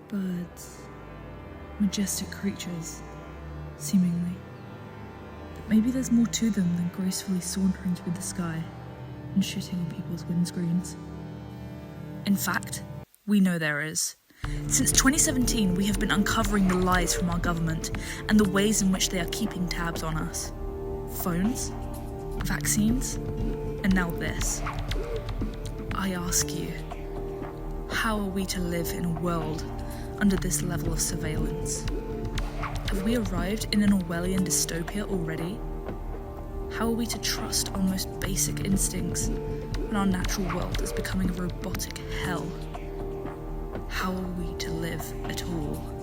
Birds. Majestic creatures, seemingly. But maybe there's more to them than gracefully sauntering through the sky and shitting on people's windscreens. In fact, we know there is. Since 2017, we have been uncovering the lies from our government and the ways in which they are keeping tabs on us. Phones, vaccines, and now this. I ask you, how are we to live in a world under this level of surveillance? Have we arrived in an Orwellian dystopia already? How are we to trust our most basic instincts when our natural world is becoming a robotic hell? How are we to live at all?